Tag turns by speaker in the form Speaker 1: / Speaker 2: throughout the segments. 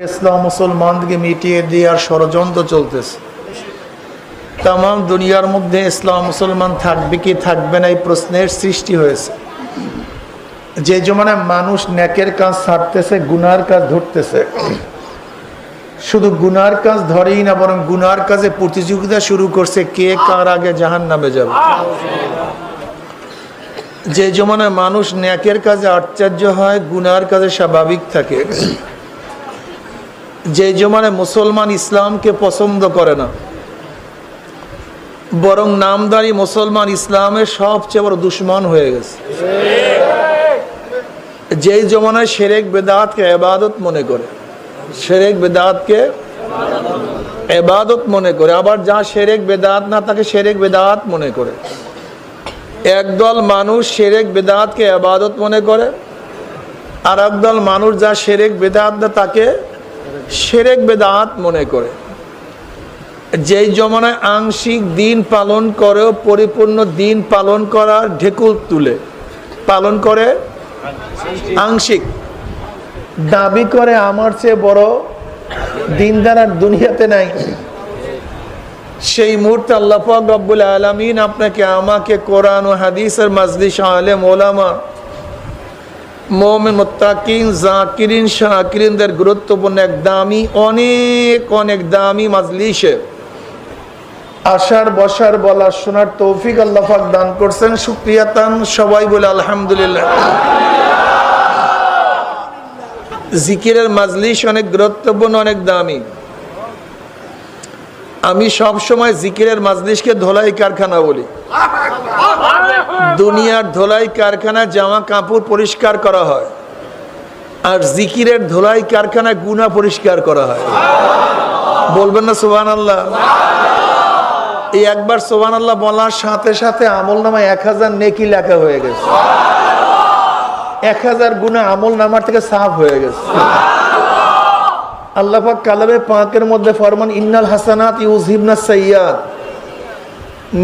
Speaker 1: ইসলাম মুসলমানকে মিটিয়ে দেওয়ার ষড়যন্ত্র চলতেছে। তামাম দুনিয়ার মধ্যে ইসলাম মুসলমান থাকবে কি থাকবে না এই প্রশ্নের সৃষ্টি হয়েছে। যে জমানায় মানুষ নেকের কাজ ছাড়তেছে, গুনার কাজ ধরতেছে, শুধু গুনার কাজ ধরেই না বরং গুনার কাজে প্রতিযোগিতা শুরু করছে কে কার আগে জাহান্নামে যাবে। যে জমানায় মানুষ নেকের কাজে আশ্চর্য হয়, গুনার কাজে স্বাভাবিক থাকে, যে জমানায় মুসলমান ইসলামকে পছন্দ করে না বরং নামদারি মুসলমান ইসলামের সবচেয়ে বড় দুশ্মন হয়ে গেছে। যেই জমানায় শিরক বিদআতকে ইবাদত মনে করে, শিরক বিদআতকে ইবাদত মনে করে, আবার যা শিরক বিদআত না তাকে শিরক বিদআত মনে করে। একদল মানুষ শিরক বিদআতকে ইবাদত মনে করে, আর একদল মানুষ যা শিরক বিদআত না তাকে শিরক বিদআত মনে করে। যেই জমানায় আংশিক দিন পালন করেও পরিপূর্ণ দিন পালন করার ঢেকুল তুলে পালন করে, আংশিক দাবি করে আমার চেয়ে বড় দিনদার আর দুনিয়াতে নাই, সেই মুহূর্তে আল্লাহ পাক রব্বুল আলামিন আপনাকে আমাকে কোরআন ও হাদিসের মাজলিস আলেম ওলামা মুমিন মুত্তাকিন জাকিরিন শাকিরিনদের গুরুত্বপূর্ণ এক দামি অনেক দামি মাজলিসে আসার বসার বলার শোনার তৌফিক আল্লাহ পাক দান করছেন। শুকরিয়া তান সবাই বলে আলহামদুলিল্লাহ। জিকিরের মাজলিস অনেক গুরুত্বপূর্ণ, অনেক দামি। আমি সব সময় জিকিরের মাজলিসকে ধোলাই কারখানা বলি। দুনিয়ার ধোলাই কারখানা জামা কাপড় পরিষ্কার করা হয়, আর জিকিরের ধোলাই কারখানা গুনাহ পরিষ্কার করা হয়। বলবেন না সুবহানাল্লাহ? এই একবার সুবহানাল্লাহ বলার সাথে সাথে আমলনামায় 1000 নেকি লেখা হয়ে গেছে, 1000 গুনাহ আমলনামার থেকে সাফ হয়ে গেছে। আল্লাহ পাক কালামে পাকের মধ্যে ফরমান ইন্নাল হাসানাত ইউযহিবনাস সাইয়্যাত,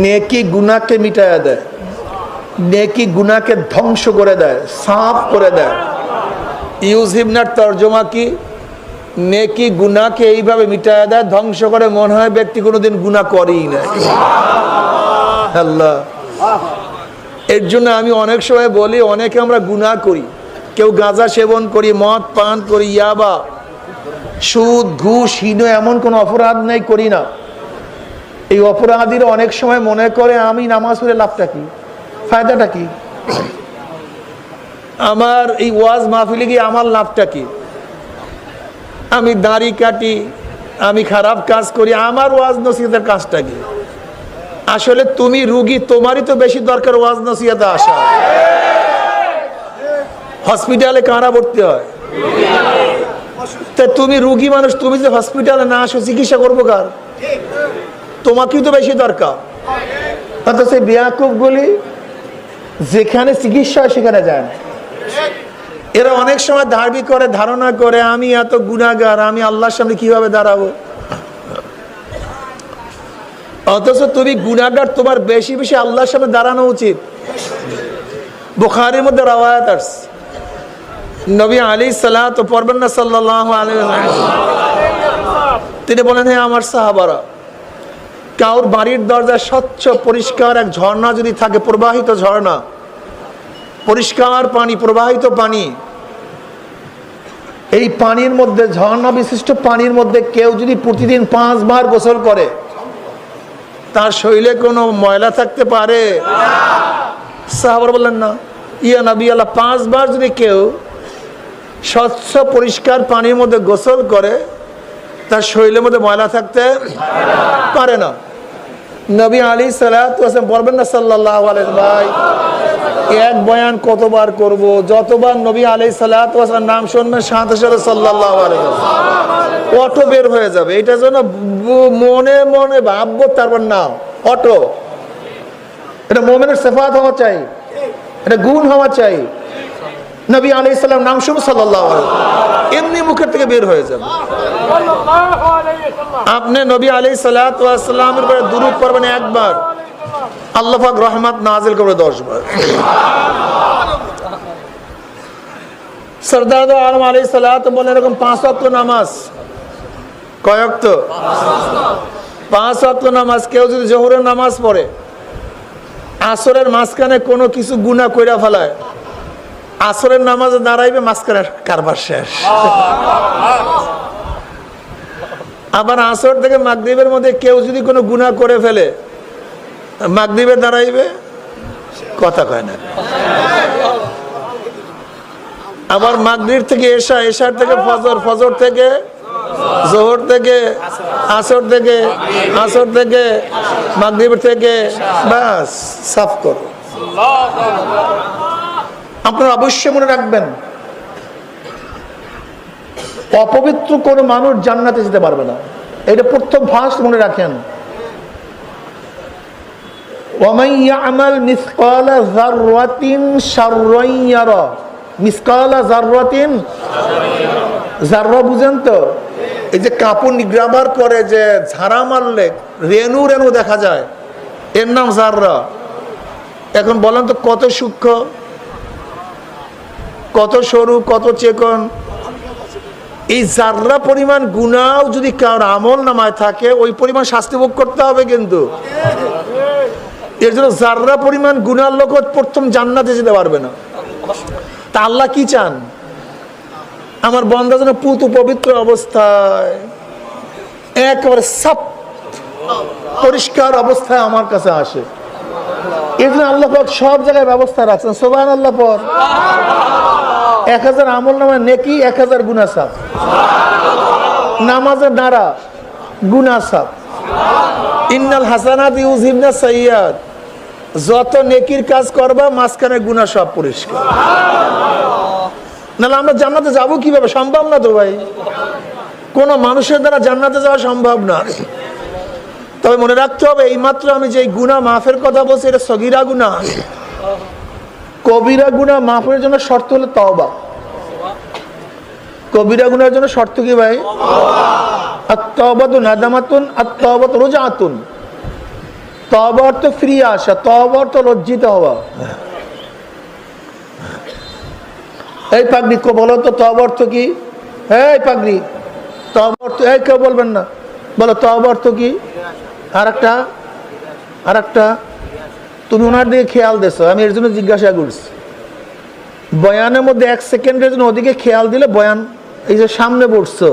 Speaker 1: নেকি গুনাহকে মিটায়া দেয়, নেকি গুনাহকে ধ্বংস করে দেয়, সাফ করে দেয়। ইউযহিবনার তরজমা কি? নেকি গুনাহকে এইভাবে মিটায়া দেয়, ধ্বংস করে, মনে হয় ব্যক্তি কোনোদিন গুনাহ করেই না। আল্লাহ, এর জন্য আমি অনেক সময় বলি অনেকে আমরা গুনাহ করি, কেউ গাঁজা সেবন করি, মদ পান করি, ইয়াবা, সুদ, ঘুষ, হীন এমন কোন অপরাধ নেই করি না। এই অপরাধীরা অনেক সময় মনে করে আমি নামাজ পড়ে লাভটা কি, ফায়দাটা কি, আমার এই ওয়াজ মাহফিলে গিয়ে আমার লাভটা কি, আমি দাড়ি কাটি, আমি খারাপ কাজ করি, আমার ওয়াজ নসিহতের কাজটা কি? আসলে তুমি রুগী, তোমারই তো বেশি দরকার ওয়াজ নসিহতে আসা। হসপিটালে কারা ভর্তি হয়? তুমি রুগী মানুষ, তুমি যে হসপিটালে না আসো চিকিৎসা করবো কার? তোমাকেই তো বেশি দরকার। অথচ বেয়াকুব গুলি যেখানে চিকিৎসা হয় সেখানে যায় না। এরা অনেক সময় ধার্মিক করে, ধারণা করে আমি এত গুনাহগার, আমি আল্লাহর সামনে কিভাবে দাঁড়াবো। অথচ তুমি গুনাহগার, তোমার বেশি বেশি আল্লাহর সামনে দাঁড়ানো উচিত। বুখারীর মধ্যে রাওয়ায়াত আছে, নবী আলাইহিস সালাতু পড়বেন না সাল্লাল্লাহু আলাইহি ওয়াসাল্লাম, তিনি বলেন হে আমার সাহাবারা, কাউর বাড়ির দরজায় স্বচ্ছ পরিষ্কার এক ঝর্ণা যদি থাকে, প্রবাহিত ঝর্ণা, পরিষ্কার পানি, প্রবাহিত পানি, এই পানির মধ্যে, ঝর্ণা বিশিষ্ট পানির মধ্যে কেউ যদি প্রতিদিন 5 বার গোসল করে, তার শরীরে কোনো ময়লা থাকতে পারে? সাহাবারা বললেন না ইয়া নবী আল্লাহ, 5 বার যদি কেউ স্বচ্ছ পরিষ্কার পানির মধ্যে গোসল করে তার শরীরের মধ্যে ময়লা থাকতে পারে না। নবী আলাইহিস সালাতু ওয়াসাল্লাম বলবেন না সাল্লাল্লাহু আলাইহি ভাই, এক বয়ান কতবার করব, যতবার নবী আলাইহিস সালাতু ওয়াসাল্লাম নাম শুনবেন সাথে সাথে সাল্লাল্লাহু আলাইহি ওয়াসাল্লাম অটো বের হয়ে যাবে। এটার জন্য মনে মনে ভাববো, তারপর নাম অটো। এটা মুমিনের সিফাত হওয়া চাই, এটা গুণ হওয়া চাই। নবী আলাইহিস সালাম নাম শুনবো সাল্লাল্লাহু আলাইহি ওয়াসাল্লাম, এমনি মুখের থেকে বের হয়ে যাবে। আপনি নবী আলাইহিস সালাতু ওয়াসাল্লামের উপরে দুরূদ পড়বেন একবার, আল্লাহ পাক রহমত নাযিল করবে 10 বার। সরদার দো আলম আলাইহিস সালাত বলে এরকম 5 ওয়াক্ত নামাজ। কয় ওয়াক্ত? 5 ওয়াক্ত নামাজ। কেউ যদি জোহরের নামাজ পড়ে, আসরের মাঝখানে কোনো কিছু গুনাহ কইরা ফেলায়, আসরের নামাজে দাঁড়াইবে, মাঝখানে কারবার শেষ। আবার আসর থেকে মাগরিবের মধ্যে কেউ যদি কোনো গুনাহ করে ফেলে, মাগরিবে দাঁড়াইবে, কথা কয় না। আবার মাগরিব থেকে এশা, এশার থেকে ফজর, ফজর থেকে জোহর, থেকে আসর, থেকে আসর থেকে মাগরিব, থেকে বাস সাফ করো। আপনারা অবশ্যই মনে রাখবেন, অপবিত্র কোন মানুষ জান্নাতে যেতে পারবে না। এটা প্রথম ফার্স্ট মনে রাখেন। ওয়ামান ইয়ামাল মিসকালা যাররাতিন শাররান ইয়ারা। মিসকালা যাররাতিন, যাররা বুঝেন তো? এই যে কাপড় নিগ্রাবার করে যে ঝাড়া মারলে রেণু রেণু দেখা যায়, এর নাম যাররা। এখন বলেন তো কত সূক্ষ্ম, কত সরু, কত চেকন। এই যাররা পরিমাণ গুনাহ যদি কার আমল নামায় থাকে, ওই পরিমাণ শাস্তি ভোগ করতে হবে। কিন্তু এর জন্য যাররা পরিমাণ গুনার লোক প্রথম জান্নাতে যেতে পারবে না। তা আল্লাহ কি চান? আমার বান্দা যেন পুত পবিত্র অবস্থায়, একেবারে সাফ পরিষ্কার অবস্থায় আমার কাছে আসে। এর জন্য আল্লাহ পাক সব জায়গায় ব্যবস্থা রাখছেন। সুবহানাল্লাহ পর 1000 আমল নামায় নেকি, 1000 গুনাহ সাফ। নামাজের দ্বারা গুনাহ সাফ। ইন্নাল হাসানাতি ইউযহিবনা সাইয়্যাত। যত নেকির কাজ করবা, মাঝখানে গুনাহ সব পরিষ্কার। নাহলে আমরা জান্নাতে যাবো কিভাবে? সম্ভব না তো ভাই, কোন মানুষের দ্বারা জান্নাতে যাওয়া সম্ভব না। তবে মনে রাখতে হবে, এইমাত্র আমি যে গুনাহ মাফের কথা বলছি, এটা সগীরা গুনাহ। কবিরা গুনাহ মাফের জন্য শর্ত হলো তওবা। কবিরা গুনাহের জন্য শর্ত কি ভাই? আত-তাওবাতু নাদামাতুন, আত-তাওবাতু রুজআতুন। তওবা অর্থ ফিরিয়ে আসা, তওবা অর্থ লজ্জিত হওয়া। এই পাগড়ি কো বলো তো তওবা অর্থ কি? এই পাগড়ি, তওবা অর্থ, এই কেউ বলবেন না, বলো তওবা অর্থ কি? আরেকটা তুমি ওনার দিকে খেয়াল দিছো, আমি এর জন্য জিজ্ঞাসা করছি। বয়ানের মধ্যে 1 সেকেন্ডের জন্য ওদিকে খেয়াল দিলে বয়ান, এই যে সামনে বসছো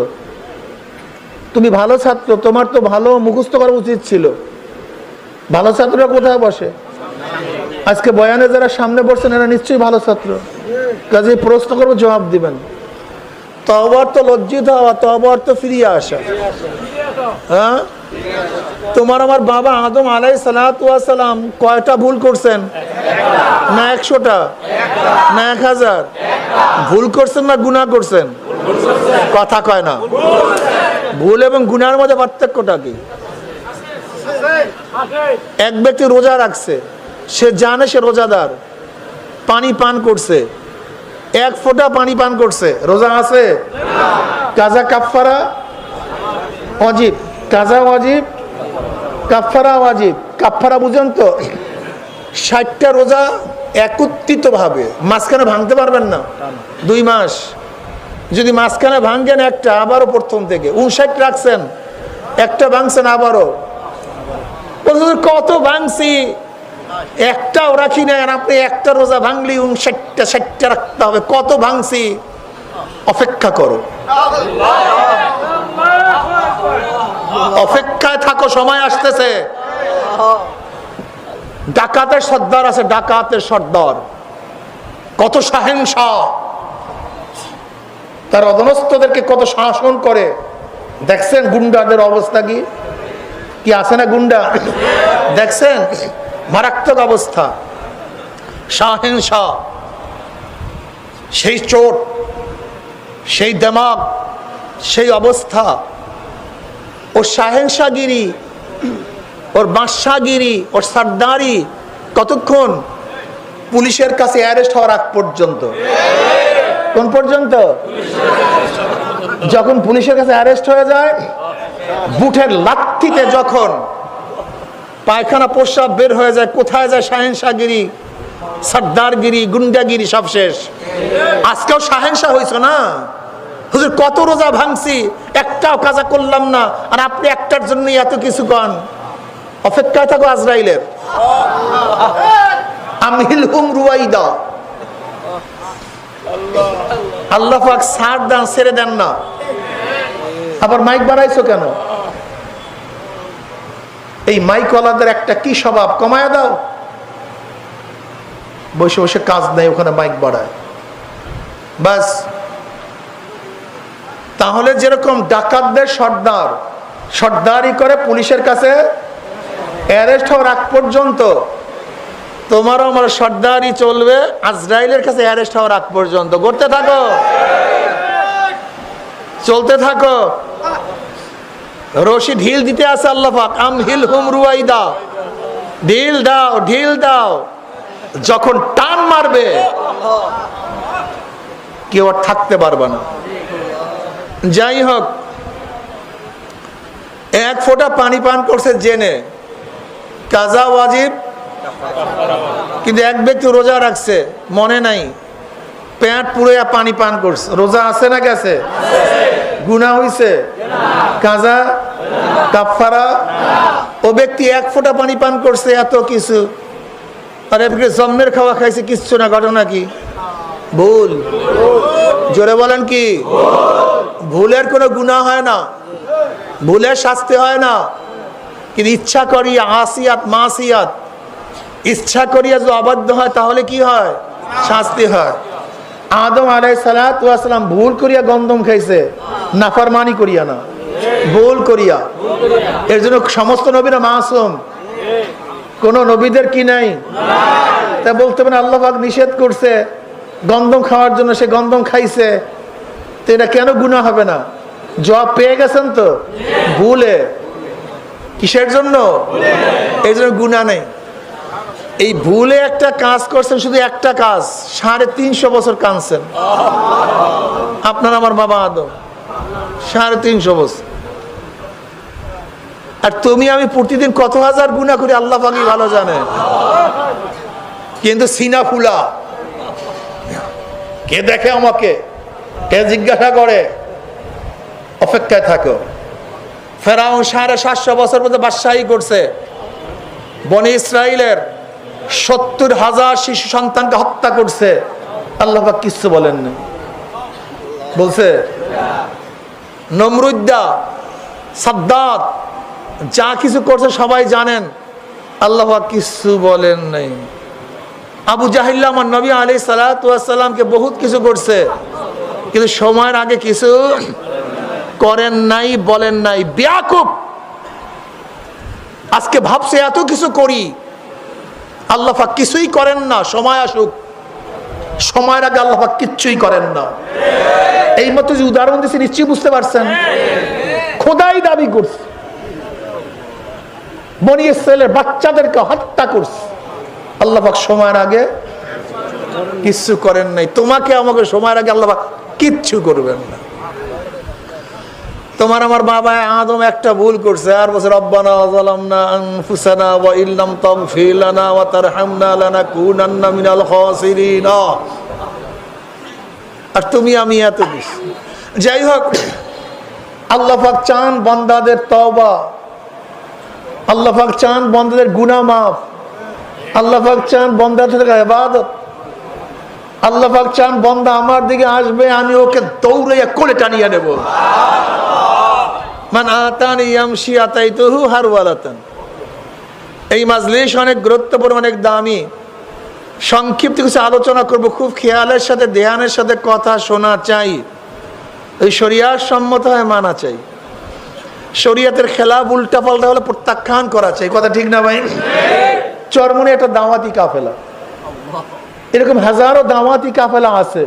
Speaker 1: তুমি, ভালো ছাত্র, তোমার তো ভালো মুখস্থ করা উচিত ছিল। ভালো ছাত্ররা কোথায় বসে? আজকে বয়ানে যারা সামনে বসছেন এরা নিশ্চয়ই ভালো ছাত্র। কাজে প্রশ্ন করবো, জবাব দিবেন। তওবা অর্থ লজ্জিত হওয়া, তওবা অর্থ ফিরিয়ে আসা। হ্যাঁ, তোমার আমার বাবা আদম আলাইহিস সালাতু ওয়াস সালাম কয়টা ভুল করছেন? না 100টা, না 1000? ভুল করছেন না গুনাহ করছেন? কথা কয় না। ভুল এবং গুনাহের মধ্যে পার্থক্যটা কি? এক ব্যক্তি রোজা রাখছে, সে জানে সে রোজাদার, পানি পান করছে, 1 ফোঁটা পানি পান করছে, রোজা আছে? কাজা কাফারা ওয়াজিব, কাজা ওয়াজিব, কাফারা ওয়াজিব। কাফারা বুঝেন তো? 60টা রোজা একত্রিত ভাবে মাঝখানে ভাঙতে পারবেন না। 2 মাস যদি মাঝখানে ভাঙেন একটা, আবারও প্রথম থেকে 59 রাখছেন, একটা ভাঙছেন, আবারও কত ভাঙছি, একটাও রাখি না। আর আপনি একটা রোজা ভাঙলি 59টা 60টা রাখতে হবে, কত ভাঙছি? অপেক্ষা করো, অপেক্ষায় থাকো, সময় আসতেছে। ডাকাতের সর্দার আছে, ডাকাতের সর্দার কত সহিংসা, তার অধস্তদেরকে কত শাসন করে। দেখছেন গুন্ডাদের অবস্থা কি? কি আছে না গুন্ডা? দেখছেন মারাত্মক অবস্থা, সহিংসা। সেই চোট, সেই দিমাগ, সেই অবস্থা, ওর সহিংসাগিরি, ওর বাদশাগিরি, ওর সর্দারি কতক্ষণ? পুলিশের কাছে অ্যারেস্ট হওয়ার আগ পর্যন্ত। কোন পর্যন্ত? যখন পুলিশের কাছে অ্যারেস্ট হয়ে যায়, বুটের লাথিতে যখন পায়খানা প্রস্রাব বের হয়ে যায়, কোথায় যায় সহিংসাগিরি? সর্দারগিরি, গুন্ডাগিরি সব শেষ। আজকেও শাহেনশাহ হইছ না, হুজুর কত রোজা ভাঙছি, একটাও কাজা করলাম না, আর আপনি একটার জন্যই এত কিছু কন। অপেক্ষায় থাকো আজরাইলের। আমহিলহুম রুয়াইদা, আল্লাহ পাক ছাড় দেন, ছেড়ে দেন না। আবার মাইক বাড়াইছো কেন? এই মাইক ওয়ালাদের একটা কি স্বভাব, কমায় দাও। বসে বসে কাজ নেই, ওখানে মাইক বাড়ায় বাস। তাহলে যেরকম ডাকাতদের সর্দার সর্দারি করে পুলিশের কাছে অ্যারেস্ট হওয়ার আগ পর্যন্ত, তোমারও আমার সর্দারি চলবে আজরাইলের কাছে অ্যারেস্ট হওয়ার আগ পর্যন্ত। করতে থাকো, চলতে থাকো। রশি ঢিল দিতে আছে আল্লাহ পাক, আমহিলহুম রুয়াইদা, ঢিল দাও, ঢিল দাও। যখন টান মারবে কেউ আর থাকতে পারবে না। যাই হোক, এক ফোঁটা পানি পান করছে জেনে, কাজা ওয়াজিব, কিন্তু এক ব্যক্তি রোজা রাখছে মনে নাই, পেট পুড়ে পানি পান করছে, রোজা আছে না গেছে? গুনাহ হইছে? কাজা কাফারা? ও ব্যক্তি এক ফোঁটা পানি পান করছে, এত কিছু, আর জন্মের খাওয়া খাইছে, কিচ্ছু না। ঘটনা কি? ভুল। জোরে বলেন কি? ভুলের কোনো গুনাহ হয় না, ভুলের শাস্তি হয় না। কিন্তু ইচ্ছা করিয়া আসিয়াত মাসিয়াত, ইচ্ছা করিয়া যদি অবাধ্য হয় তাহলে কি হয়? শাস্তি হয়। আদম আলাইহিস সালাতু ওয়াস সালাম ভুল করিয়া গন্ধম খাইছে, নাফরমানি করিয়া না, ভুল করিয়া। এর জন্য সমস্ত নবীরা মাসুম, কোন নবীদের কি নাই? তা বলতে পারেন আল্লাহ পাক নিষেধ করছে গন্ধম খাওয়ার জন্য, সে গন্ধম খাইছে, তো এটা কেন গুনাহ হবে না? জবাব পেয়ে গেছেন তো, ভুলে। কিসের জন্য? এই জন্য গুনাহ নেই। এই ভুলে একটা কাজ করছেন, শুধু একটা কাজ, 350 বছর কাঁদছেন। আপনার আমার বাবা আদম 350 বছর, আর তুমি আমি প্রতিদিন কত হাজার গুনাহ করি আল্লাহ পাকই ভালো জানে। কিন্তু সিনা ফুলা, কে দেখে আমাকে, কে জিজ্ঞাসা করে? অপেক্ষায় থাকো। ফেরাউন 750 বছর পর্যন্ত বাদশাহী করছে, বনি ইসরাইলের 70,000 শিশু সন্তানকে হত্যা করছে, আল্লাহ পাক কিচ্ছু বলেন না। বলছে? নমরুদ্দা, সাদ্দাত যা কিছু করছে সবাই জানেন, আল্লাহ পাক কিচ্ছু বলেন নাই। আবু জাহিল আমার নবী আলাইহিস সালাতু ওয়াস সালামকে বহুত কিছু করছে, কিন্তু সময়ের আগে কিছু করেন নাই, বলেন নাই। বেয়াকুব আজকে ভাবছে এত কিছু করি, আল্লাহ পাক কিছুই করেন না। সময় আসুক, সময়ের আগে আল্লাহ পাক কিচ্ছুই করেন না। এই মতো যে উদাহরণ দিচ্ছি নিশ্চয়ই বুঝতে পারছেন। খোদাই দাবি করছে, বনি ইসরাইলের বাচ্চাদেরকে হত্যা করছে, আল্লাহ পাক সময়ের আগে কিচ্ছু করেন নাই। তোমাকে আমাকে সময়ের আগে আল্লাহ পাক কিচ্ছু করবেন না। তোমার আমার বাবা আদম একটা ভুল করছে, আর বলছে রব্বানা যালামনা আনফুসানা ওয়া ইল্লাম তাগফির লানা ওয়া তারহামনা লানাকুনান্না মিনাল খাসিরিন। আর তুমি আমি এত কিছু। যাই হোক, আল্লাহ পাক চান বান্দাদের তওবা, আল্লাহ পাক চান বান্দাদের গুনাহ মাফ, আল্লাহ পাক চান বান্দাদের ইবাদত, আল্লাহ পাক চান বান্দা আমার দিকে আসবে, আমি ওকে দৌড়াইয়া কোলে টানিয়ে নেব। মান আতানি ইয়ামশি আতাইতুহু হারওয়ালাতান। এই মাজলিস অনেক গুরুত্বপূর্ণ, অনেক দামি। সংক্ষিপ্ত কিছু আলোচনা করব, খুব খেয়ালের সাথে ধ্যানের সাথে কথা শোনা চাই। এই শরিয়াত সম্মত হয় মানা চাই, শরিয়াতের খেলাফ উল্টা পাল্টা হলে প্রত্যাখ্যান করা চাই। কথা ঠিক না ভাই? চরমনে একটা দাওয়াতি কাফেলা, এরকম হাজারো দাওয়াতি কাফেলা আছে।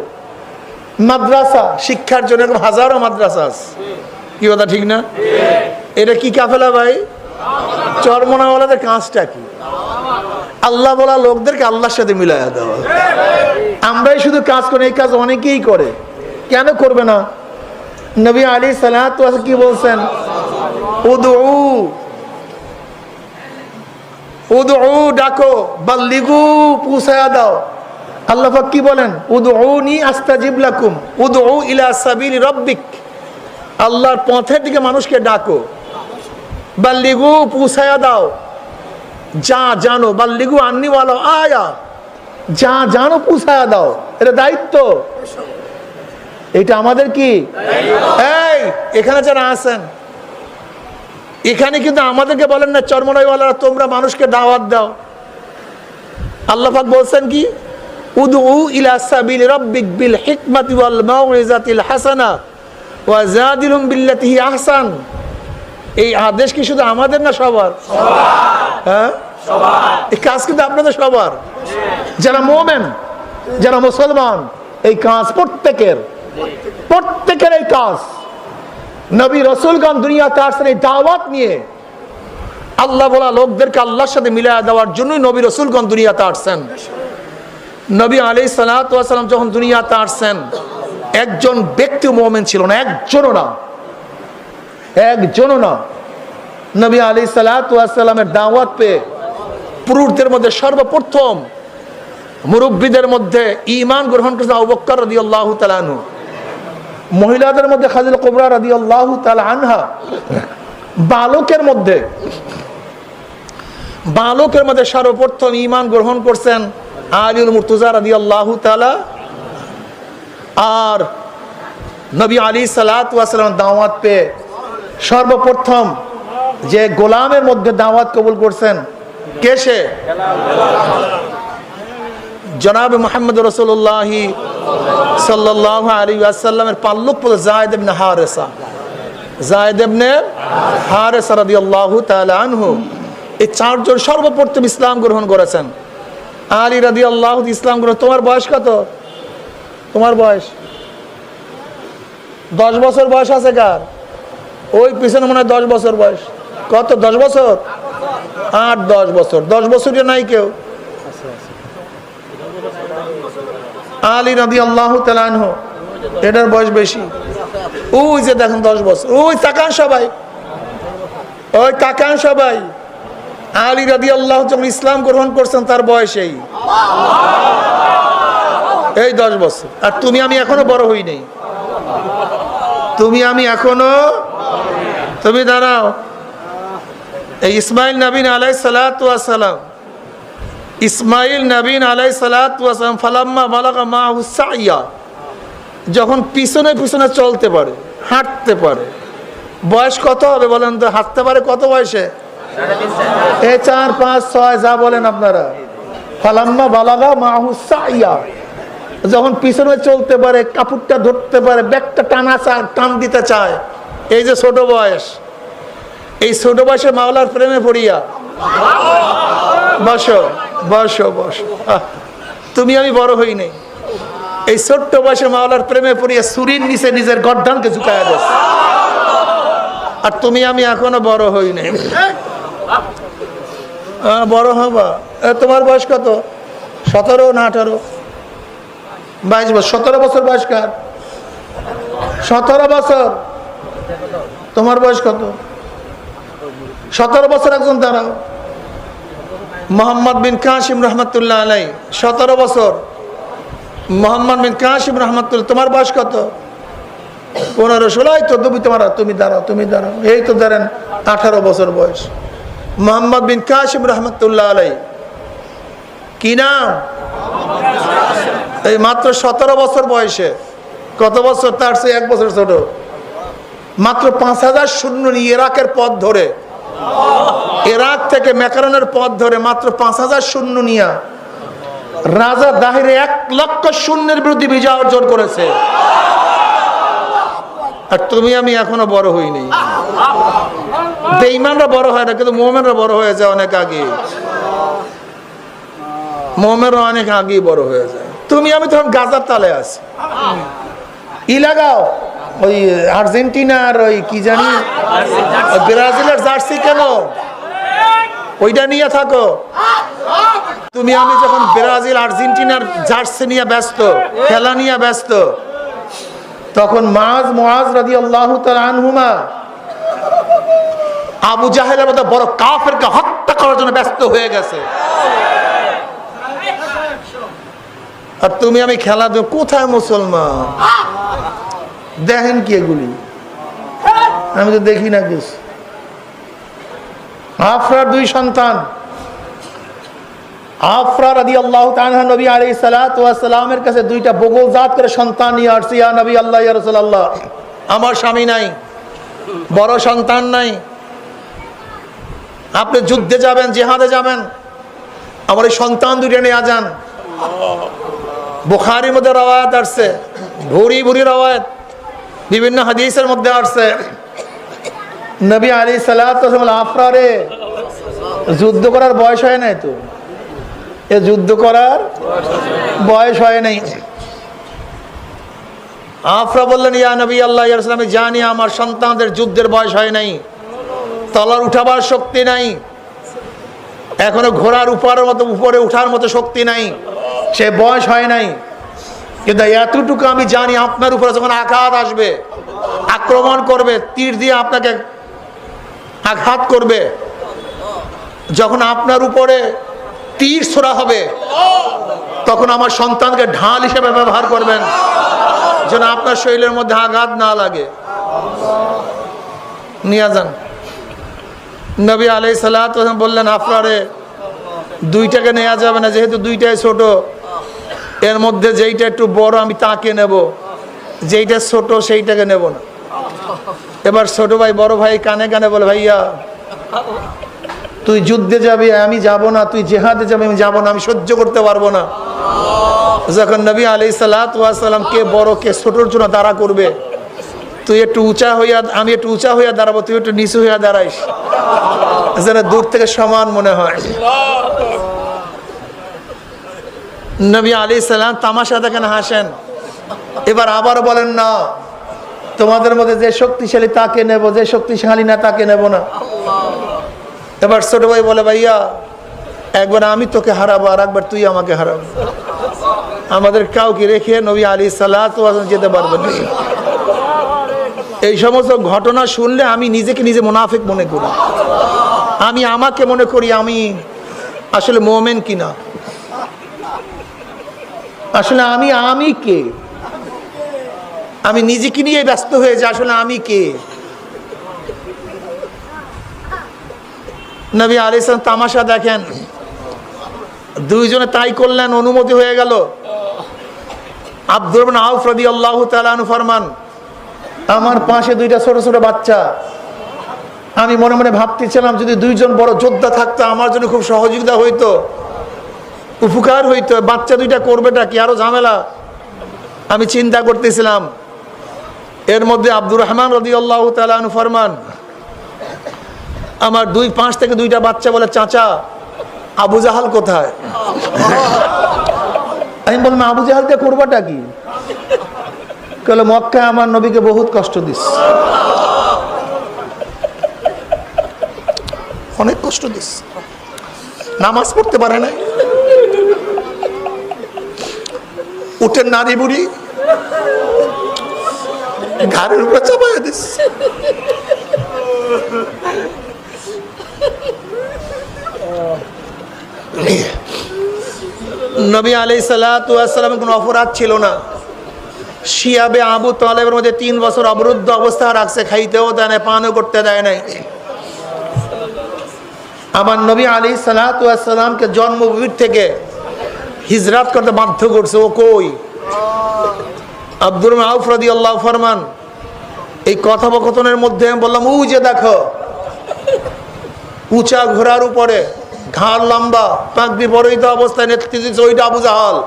Speaker 1: মাদ্রাসা শিক্ষার জন্য এরকম হাজারো মাদ্রাসা আছে। কি কথা ঠিক না? এটা কি কাফেলা ভাই? চরমনাওয়ালাদের কাজটা কি? আল্লাহ বলা লোকদেরকে আল্লাহর সাথে মিলাইয়া দেওয়া। আমরাই শুধু কাজ করি, এই কাজ অনেকেই করে, কেন করবে না? নবী আলাইহিস সালাতু ওয়াস কি বলছেন? উদউ উদউ ডাকো, বাল্লিগু পৌঁছায়া দাও। আল্লাহ পাক কি বলেন? উদউনি আস্তাজিব লাকুম, উদউ ইলা সাবিলি রাব্বিক, আল্লাহর পথের দিকে মানুষকে ডাকো। বাল্লিগু পৌঁছায়া দাও, যা জানো, বাল্লিগু আন্নি ওয়ালা আয়া, যা জানো পৌঁছায়া দাও, এটা দায়িত্ব। এটা আমাদের কি? এই এখানে যারা আছেন, এখানে কিন্তু আমাদেরকে বলেন না চরমনাইওয়ালারা তোমরা মানুষকে দাওয়াত দাও। আল্লাহ পাক বলছেন কি? উদউ ইলা সাবিলি রাব্বিক বিল হিকমাতি ওয়াল মাউইজাতিল হাসানা ওয়া জাদিলহুম বিল্লাতি হি আহসান। এই আদেশ কি শুধু আমাদের না সবার? হ্যাঁ, এই কাজ কিন্তু আপনাদের সবার। যারা মুমিন, যারা মুসলমান, এই কাজ প্রত্যেকের এই কাজ। নবী রাসূলগণ দুনিয়াতে আসছেন এই দাওয়াত নিয়ে, আল্লাহ বলা লোকদেরকে আল্লাহর সাথে মিলায়া দেওয়ার জন্যই নবী রাসূলগণ দুনিয়াতে আসছেন। নবী আলাইহিস সালাতু ওয়াস সালাম যখন দুনিয়াতে আসছেন, একজন ব্যক্তি মুমিন ছিল না, একজনও না। নবী আলাইহিস সালাতু ওয়াস সালামের দাওয়াত পেয়ে পুরুষদের মধ্যে সর্বপ্রথম মুরব্বীদের মধ্যে ঈমান গ্রহণ করেছেন আবু বকর রাদিয়াল্লাহু তাআলা আনহু, মহিলাদের মধ্যে খাদিজা কুবরা রাদিয়াল্লাহু তাআলা আনহা, বালকের মধ্যে সর্বপ্রথম ঈমান গ্রহণ করছেন আলীউল মুর্তজা রাদিয়াল্লাহু তাআলা। আর নবী আলাইহিস সালাতু ওয়াস সালাম দাওয়াত পেয়ে সর্বপ্রথম যে গোলামের মধ্যে দাওয়াত কবুল করছেন কে? সে জনাব মুহাম্মদ রাসূলুল্লাহ সাল্লাল্লাহু আলাইহি ওয়াসাল্লামের পাল্লুক পড়ে যায়েদ ইবনে হারেসা রাদিয়াল্লাহু তাআলা আনহু। এই চারজন সর্বপ্রথম ইসলাম গ্রহণ করেছেন। আলী রাদিয়াল্লাহু ইসলাম গ্রহণ। তোমার বয়স কত? তোমার বয়স 10 বছর বয়স আছে কার? ওই পিছনে মনে হয় 10 বছর বয়স। কত? 10 বছর? 8-10 বছর। 10 বছরই নাই কেউ। আলী রাদিয়াল্লাহু তাআলা আনহু, এটার বয়স বেশি। ওই যে দেখেন 10 বছর। ওই তাকান সবাই, আলী রাদিয়াল্লাহু যখন ইসলাম গ্রহণ করছেন তার বয়স এই 10 বছর। আর তুমি আমি এখনো বড় হই নাই। তুমি দাঁড়াও। এই ইসমাইল নবী আলাইহিস সালাতু ওয়াস সালাম, ফালাম্মা বালাগা মাহু সাইয়া, যখন পিছনে চলতে পারে, হাঁটতে পারে, বয়স কত হবে বলেন তো? হাঁটতে পারে কত বয়সে? 4, 5, 6 যা বলেন আপনারা। ফালাম্মা বালাগা মাহু সাইয়া, যখন পিছনে চলতে পারে, কাপড়টা ধরতে পারে, ব্যাগটা টান দিতে চায়, এই যে ছোট বয়স, এই ছোট বয়সে মাওলার প্রেমে পড়িয়া বসো। তুমি আমি বড় হই নাই। এই ছোট্ট বয়সে মাওলার প্রেমে পড়িয়া সুরির নিচে নিজের গর্দানকে ঝুঁকায়া দেশ। আর তুমি আমি এখনো বড় হই নাই। বড় হবা। তোমার বয়স কত? 17 না 18? 22 বছর। 17 বছর বয়স কার? 17 বছর। তোমার বয়স কত? 17 বছর। একজন দাঁড়াও। মোহাম্মদ বিন কাসিম রহমতুল্লাহ আলাই, 17 বছর। মোহাম্মদ বিন কাসিম রহমতুল্লাহ, তোমার বয়স কত? 15, 16। তো তুমি দাঁড়াও। এই তো ধরেন 18 বছর বয়স। মোহাম্মদ বিন কাসিম রহমতুল্লাহ আলাই, কি নাম? এই মাত্র 17 বছর বয়সে। কত বছর? তার চেয়ে 1 বছর ছোট। মাত্র 5000 সৈন্য নিয়ে ইরাকের পথ ধরে, ইরাক থেকে মেকারনের পথ ধরে মাত্র 5000 সৈন্য নিয়ে রাজা দাহিরে 1 লক্ষ সৈন্যের বিরুদ্ধে বিজয় অর্জন করেছে। আর তুমি আমি এখনো বড় হইনি। বেঈমানরা বড় হয় না, কিন্তু মুমিনরা বড় হয়ে যায় অনেক আগে। মুমিনরা অনেক আগেই বড় হয়ে যায়। তুমি আমি তখন গাজার তালে আছি। লাগাও ওই আর্জেন্টিনার ওই কি জানি ব্রাজিলের জার্সি কেন? ওইটা নিয়ে থাকো। তুমি আমি যখন ব্রাজিল আর্জেন্টিনার জার্সি নিয়ে ব্যস্ত, খেলা নিয়ে ব্যস্ত, তখন মুআজ রাদিয়াল্লাহু তাআলা আনহুমা আবু জাহেলের মতো বড় কাফেরকে হত্যা করার জন্য ব্যস্ত হয়ে গেছে। আর তুমি আমি খেলা কোথায় মুসলমান? দেখেন কি এগুলি? আমি তো দেখি না কিছু। আফরার দুই সন্তান, আফরা রাদিয়াল্লাহু তাআলা নবী আলাইহিস সালাতু ওয়াস সালামের কাছে দুইটা বগলজাত করে সন্তান নিয়ে আসছে। ইয়া নবী আল্লাহ, ইয়া রাসূলুল্লাহ, আমার স্বামী নাই, বড় সন্তান নাই, আপনি যুদ্ধে যাবেন, জিহাদে যাবেন, আমার এই সন্তান দুইটা নিয়ে যান। বুখারীর মধ্যে রওয়ায়াত আসছে, ভুরি ভুরি রওয়ায়াত, বিভিন্ন হাদিসের মধ্যে আসছে। নবী আলাইহিস সালাতু ওয়াস সালাম আফরারে, যুদ্ধ করার বয়স হয় নাই তো, এ যুদ্ধ করার বয়স হয় নাই। আফরা বললেন, ইয়া নবী আল্লাহ, ইয়া রাসূলুল্লাহ, আমি জানি আমার সন্তানদের যুদ্ধের বয়স হয় নাই, তলার উঠাবার শক্তি নাই, এখনো ঘোড়ার উপরে উঠার মতো শক্তি নাই, সে বয়স হয় নাই। কিন্তু এতটুকু আমি জানি, আপনার উপরে যখন আঘাত আসবে, আক্রমণ করবে, তীর দিয়ে আপনাকে আঘাত করবে, যখন আপনার উপরে তীর ছোড়া হবে, তখন আমার সন্তানকে ঢাল হিসেবে ব্যবহার করবেন, যেন আপনার শরীরের মধ্যে আঘাত না লাগে। নিয়ে যান। নবী আলাইহিস সালাতু ওয়াস সালাম বললেন, আফরারে, দুইটাকে নেওয়া যাবে না, যেহেতু দুইটাই ছোট, এর মধ্যে যেইটা একটু বড় আমি তাকে নেব, যেইটা ছোট সেইটাকে নেব না। এবার ছোট ভাই বড় ভাই কানে কানে বলে, ভাইয়া তুই যুদ্ধে যাবি, আমি যাব না, তুই জিহাদে যাবি, আমি যাব না, আমি সহ্য করতে পারবো না। যখন নবী আলাইহিস সালাতু ওয়াস সালাম কে বড় কে ছোটর জন্য দাঁড়া করবে, তুই একটু উঁচা হইয়া, আমি একটু উঁচা হইয়া দাঁড়াবো, তুই একটু নিচু হইয়া দাঁড়াইস, যেন দূর থেকে সমান মনে হয়। নবী আলাইহিস সালাম তামাশা দেখেন, হাসেন। এবার আবার বলেন, না, তোমাদের মধ্যে যে শক্তিশালী তাকে নেব, যে শক্তিশালী না তাকে নেব না। এবার ছোট ভাই বলে, ভাইয়া একবার আমি তোকে হারাবো, আর একবার তুই আমাকে হারাবো, আমাদের কাউকে রেখে নবী আলাইহিস সালাতু ওয়াস সালাম যেতে পারবেন না। এই সমস্ত ঘটনা শুনলে আমি নিজেকে নিজে মুনাফিক মনে করি, আমি আমাকে মনে করি আমি আসলে মুমিন কিনা। আসলে আমি কে? আমি নিজেকে নিয়ে ব্যস্ত হয়ে যাই, আসলে আমি কে? নবী আলাইহিস সালাম তামাশা দেখেন, দুইজনে তাই করলেন, অনুমতি হয়ে গেল। আব্দুর ইবনে আউফ রাদিয়াল্লাহু তাআলা আনহু ফরমান, আমার পাশে দুইটা ছোট ছোট বাচ্চা, আমি মনে মনে ভাবতেছিলাম, যদি দুইজন বড় যোদ্ধা থাকতো আমার জন্য খুব সহযোগিতা হইতো, উপকার হইতো। বাচ্চা দুইটা করবেটা কি, আরো ঝামেলা, আমি চিন্তা করতেছিলাম। এর মধ্যে আব্দুর রহমান রাদিয়াল্লাহু তাআলা আনহু ফরমান, আমার দুই পাশ থেকে দুইটা বাচ্চা বলে, চাচা আবু জাহাল কোথায়? আমি বললাম, আবু জাহালকে করবাটা কি? কইলো, মক্কায় আমার নবীকে বহুত কষ্ট দিস, অনেক কষ্ট দিস, নামাজ পড়তে পারে না, উঠেন নারী বুড়ি ঘাড়ের উপরে চাপাইয়া দিস। নবী আলাইহিস সালাতু ওয়াস সালামের কোনো অপরাধ ছিল না। শিয়াবে আবু তালেবের মধ্যে 3 বছর অবরুদ্ধ অবস্থা রাখছে, খাইতেও দেয় না, পানও করতে দেয় নাই। আমার নবী আলাইহিস সালাতু ওয়াস সালামকে জন্মভূমি থেকে হিজরত করতে বাধ্য করছে। ও কই? আব্দুর আউফ রাদিয়াল্লাহু ফরমান, এই কথোপকথনের মধ্যে আমি বললাম, ও যে দেখো, উঁচা ঘোড়ার উপরে, ঘাড় লম্বা, পাগড়ি পরিহিত অবস্থায় নেতৃত্ব দিচ্ছে, ওইটা আবু জাহাল।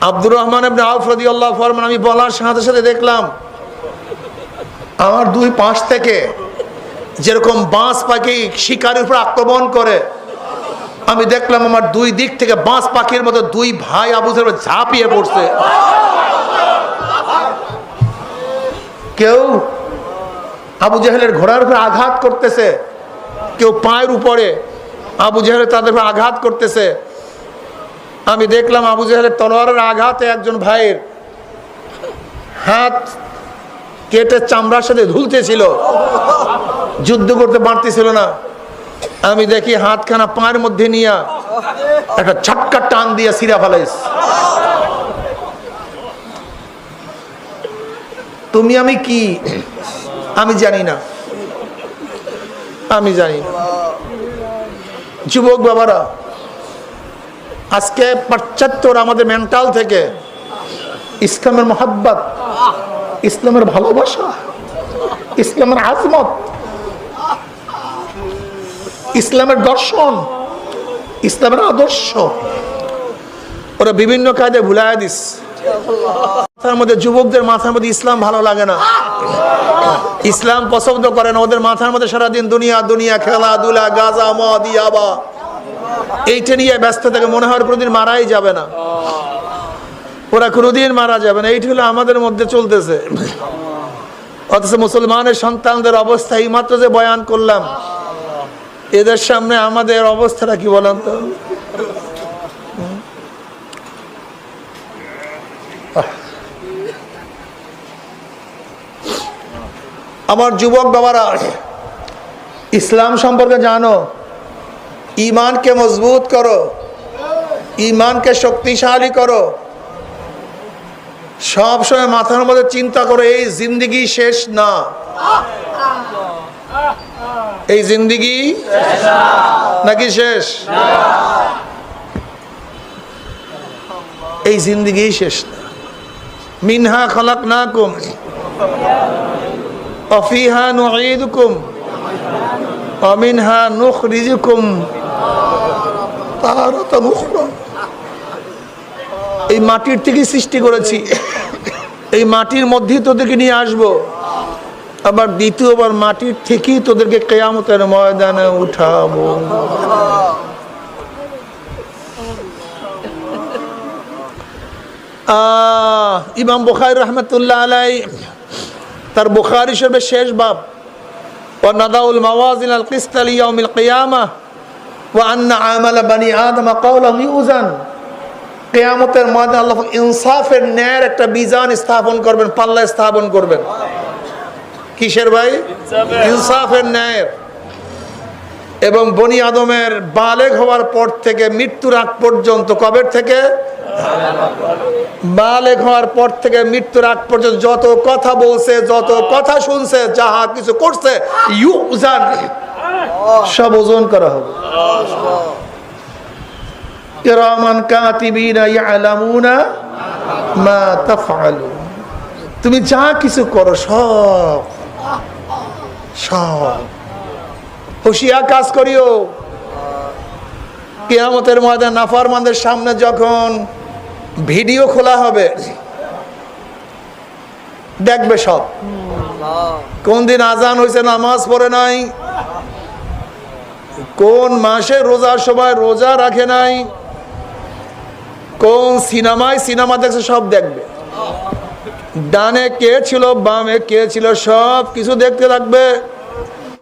Speaker 1: আব্দুর রহমান ইবনে আউফ রাদিয়াল্লাহু ফরমান, আমি বলার সাথে সাথে দেখলাম আমার দুই পাশ থেকে যেরকম বাঁশ পাখি শিকারের উপর আক্রমণ করে, আমি দেখলাম আমার দুই দিক থেকে বাঁশ পাখির মতো দুই ভাই আবু জাহাল ঝাঁপিয়ে পড়ছে। কেউ আবু জাহেলের ঘোড়ার উপর আঘাত করতেছে, কেউ পায়ের উপরে আবু জাহেল তাদের উপর আঘাত করতেছে। আমি দেখলাম আবু জাহেলের তলোয়ারের আঘাতে একজন ভাইয়ের হাত কেটে চামড়ার সাথে ঝুলতেছিল, যুদ্ধ করতে পারতেছিল না। আমি দেখি হাতখানা পায়ের মধ্যে নিয়ে একটা ঝটকা টান দিয়ে সিরা ফেলাইস। তুমি আমি কি আমি জানি না, আমি জানি না। যুবক বাবারা, আজকে পাশ্চাত্যরা আমাদের মেন্টাল থেকে ইসলামের মহাব্বত, ইসলামের ভালোবাসা, ইসলামের আজমত, ইসলামের দর্শন, ইসলামের আদর্শ ওরা বিভিন্ন কাজে ভুলাই দিস। মাথার মধ্যে যুবকদের মাথার মধ্যে ইসলাম ভালো লাগে না, ইসলাম পছন্দ করে না। ওদের মাথার মধ্যে সারাদিন দুনিয়া দুনিয়া, খেলাধুলা, গাঁজা, মদ, ইয়াবা, এইটা নিয়ে ব্যস্ত থাকে। মনে হয় কোনোদিন মারাই যাবে না, ওরা কোনোদিন মারা যাবে না। এইটা হলো আমাদের মধ্যে চলতেছে। অথচ মুসলমানের সন্তানদের অবস্থা এই মাত্র যে বয়ান করলাম, এদের সামনে আমাদের অবস্থাটা কি বলেন তো? আমার যুবক বাবারা, ইসলাম সম্পর্কে জানো, ঈমানকে মজবুত করো, ঈমানকে শক্তিশালী করো। সবসময় মাথার মধ্যে চিন্তা করো, এই জিন্দেগি শেষ না, এই জিন্দেগি নাকি শেষ? এই জিন্দেগি শেষ না। মিনহা খালাকনাকুম ওয়া ফিহা নুঈদুকুম ওয়া মিনহা নুখরিজুকুম তারাতান উখরা। এই মাটির থেকে সৃষ্টি করেছি, এই মাটির মধ্যেই তোদেরকে নিয়ে আসবো, আবার দ্বিতীয়বার মাটির থেকেই তোদেরকে কিয়ামতের ময়দানে উঠাবো। ইমাম বুখারী রাহমাতুল্লাহ আলাইহি তার বুখারী শরীফের শেষ বাব, ওয়া নাদাউল মাওয়াজিন আল কিসত লিয়াউমিল কিয়ামাহ ওয়া আন্না আমাল বানি আদম কাওলাহু ইউজান। কিয়ামতের ময়দানে আল্লাহ ইনসাফের ন্যায়ের একটা মিজান স্থাপন করবেন, পাল্লা স্থাপন করবেন। কিসের ভাই? ইনসাফের ন্যায়ের। এবং বনি আদমের বালেগ হওয়ার পর থেকে মৃত্যুর আগ পর্যন্ত, কবের থেকে? বালেগ হওয়ার পর থেকে মৃত্যুর আগ পর্যন্ত যত কথা বলছে, যত কথা শুনছে, যাহা কিছু করছে, ইউজান, সব ওজন করা হবে। কিরামান কাতিবিনা ইয়ালামুনা মা তাফআলুন। তুমি যা কিছু করো সব সব হুঁশিয়ার কাজ করিও। কিয়ামতের ময়দানে নাফরমানদের সামনে যখন ভিডিও খোলা হবে, দেখবে সব। কোন দিন আজান হয়েছে নামাজ পড়ে নাই, কোন মাসে রোজার সময় রোজা রাখে নাই, কোন সিনেমায় সিনেমা দেখছে, সব দেখবে। ডানে কে ছিল, বামে কে ছিল, সব কিছু দেখতে থাকবে।